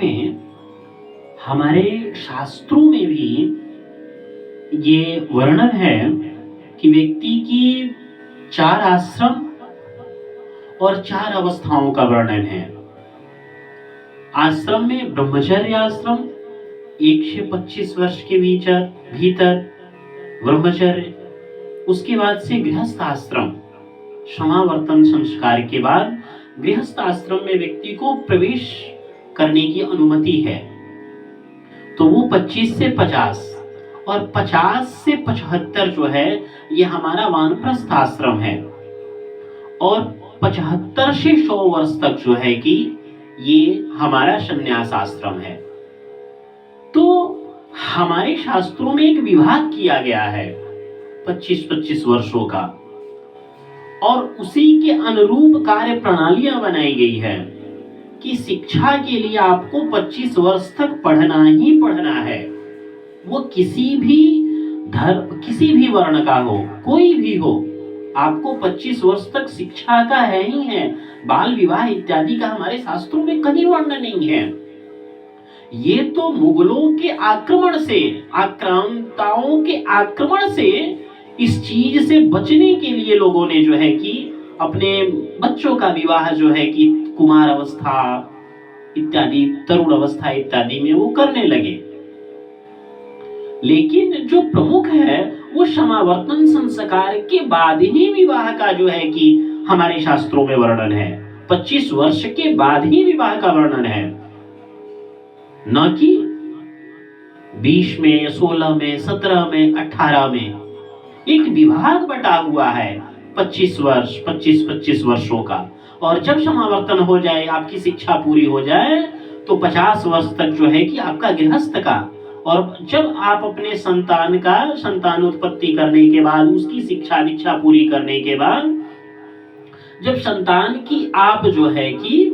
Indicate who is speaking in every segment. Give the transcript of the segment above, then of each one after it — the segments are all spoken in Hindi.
Speaker 1: में हमारे शास्त्रों में भी ये वर्णन है कि व्यक्ति की 4 आश्रम और 4 अवस्थाओं का वर्णन है। आश्रम में ब्रह्मचर्य आश्रम 1 से 25 वर्ष के भीतर ब्रह्मचर्य, उसके बाद से गृहस्थ आश्रम, समावर्तन संस्कार के बाद गृहस्थ आश्रम में व्यक्ति को प्रवेश करने की अनुमति है। तो वो 25 से 50 और 50 से 75 जो है ये हमारा वानप्रस्थ आश्रम है, और 75 से 100 वर्ष तक जो है कि ये हमारा संन्यास आश्रम है। तो हमारे शास्त्रों में एक विभाग किया गया है 25-25 वर्षों का, और उसी के अनुरूप कार्य प्रणालियां बनाई गई है कि शिक्षा के लिए आपको 25 वर्ष तक पढ़ना ही पढ़ना है। वो किसी भी वर्ण का हो, कोई भी हो, आपको 25 वर्ष तक शिक्षा का है ही है। बाल विवाह इत्यादि का हमारे शास्त्रों में कहीं वर्णन नहीं है। ये तो मुगलों के आक्रमण से, आक्रांताओं के आक्रमण से इस चीज से बचने के लिए लोगों ने जो है कि अपने बच्चों का विवाह जो है कि कुमार अवस्था इत्यादि, तरुण अवस्था इत्यादि में वो करने लगे। लेकिन जो प्रमुख है वो समावर्तन संस्कार के बाद ही विवाह का जो है कि हमारे शास्त्रों में वर्णन है। 25 वर्ष के बाद ही विवाह का वर्णन है, न कि 20 में, 16 में, 17 में, 18 में। एक विभाग बटा हुआ है 25 वर्ष, 25 वर्षों का। और जब समावर्तन हो जाए, आपकी शिक्षा पूरी हो जाए, तो 50 वर्ष तक जो है कि आपका गृहस्थ का, और जब आप अपने संतान उत्पत्ति करने के बाद, उसकी शिक्षा दीक्षा पूरी करने के बाद, जब संतान की आप जो है कि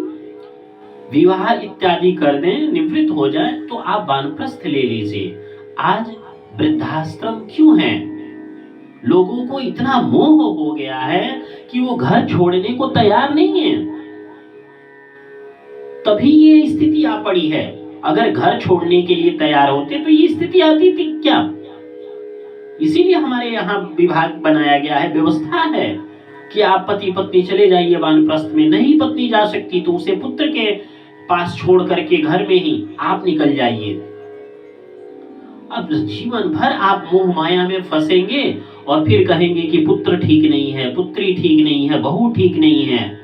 Speaker 1: विवाह इत्यादि कर दें, निवृत्त हो जाए, तो आप वानप्रस्थ ले लीजिए। आज वृद्धाश्रम क्यों है? लोगों को इतना मोह हो गया है कि वो घर छोड़ने को तैयार नहीं है, तभी ये स्थिति आ पड़ी है। अगर घर छोड़ने के लिए तैयार होते तो ये स्थिति आती थी क्या? इसीलिए हमारे यहाँ विभाग बनाया गया है, व्यवस्था है कि आप पति पत्नी चले जाइए वानप्रस्थ में। नहीं पत्नी जा सकती तो उसे पुत्र के पास छोड़ करके घर में ही आप निकल जाइए। अब जीवन भर आप मोह माया में फंसेंगे और फिर कहेंगे कि पुत्र ठीक नहीं है, पुत्री ठीक नहीं है, बहू ठीक नहीं है।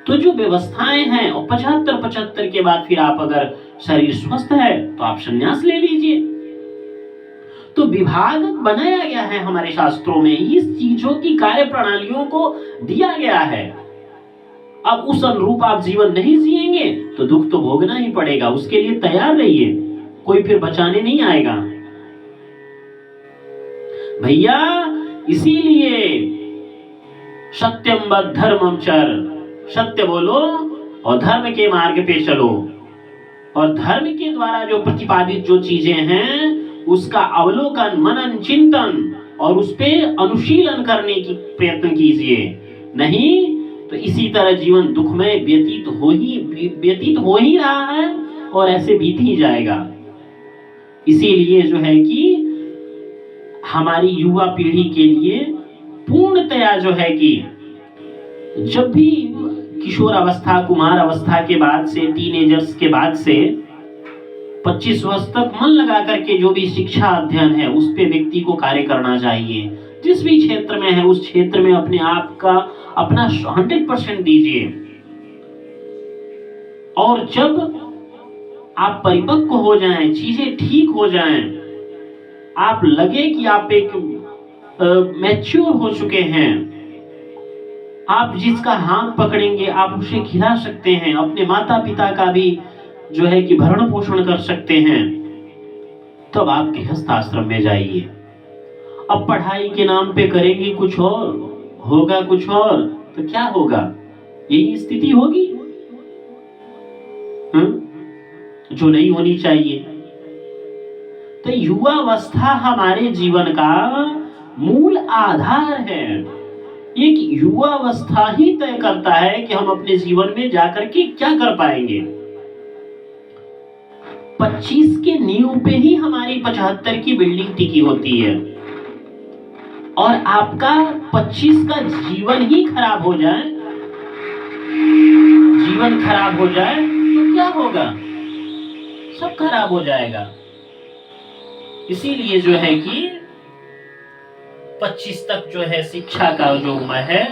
Speaker 1: तो जो व्यवस्थाएं हैं, और 75 के बाद फिर आप अगर शरीर स्वस्थ है तो आप संन्यास ले लीजिए। तो विभाग बनाया गया है हमारे शास्त्रों में, इस चीजों की कार्य प्रणालियों को दिया गया है। अब उस अनुरूप आप जीवन नहीं जिएंगे तो दुख तो भोगना ही पड़ेगा, उसके लिए तैयार रहिए, कोई फिर बचाने नहीं आएगा भैया। इसीलिए सत्यम वद धर्मम चर, सत्य बोलो और धर्म के मार्ग पे चलो, और धर्म के द्वारा जो प्रतिपादित जो चीजें हैं उसका अवलोकन, मनन, चिंतन और उस पे अनुशीलन करने की प्रयत्न कीजिए। नहीं तो इसी तरह जीवन दुखमय व्यतीत हो ही रहा है और ऐसे बीत ही जाएगा। इसीलिए जो है कि हमारी युवा पीढ़ी के लिए पूर्णतया जो है कि जब भी किशोर अवस्था, कुमार अवस्था के बाद से, टीनेजर्स के बाद से 25 वर्ष तक मन लगा करके जो भी शिक्षा अध्ययन है उस पे व्यक्ति को कार्य करना चाहिए। जिस भी क्षेत्र में है उस क्षेत्र में अपने आप का अपना 100% दीजिए। और जब आप परिपक्व हो जाएं, चीजें ठीक हो जाएं, आप लगे कि आप एक मैच्योर हो चुके हैं, आप जिसका हाथ पकड़ेंगे आप उसे खिला सकते हैं, अपने माता पिता का भी जो है कि भरण पोषण कर सकते हैं, तब आप गृहस्थ आश्रम में जाइए। अब पढ़ाई के नाम पे करेंगे कुछ और, होगा कुछ और, तो क्या होगा? यही स्थिति होगी जो नहीं होनी चाहिए। तो युवावस्था हमारे जीवन का मूल आधार है। एक युवावस्था ही तय करता है कि हम अपने जीवन में जाकर के क्या कर पाएंगे। 25 के नींव पे ही हमारी 75 की बिल्डिंग टिकी होती है। और आपका 25 का जीवन ही खराब हो जाए, जीवन खराब हो जाए तो क्या होगा? सब खराब हो जाएगा। इसीलिए जो है कि 25 तक जो है शिक्षा का जो उम्र है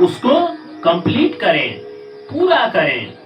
Speaker 1: उसको कंप्लीट करें, पूरा करें।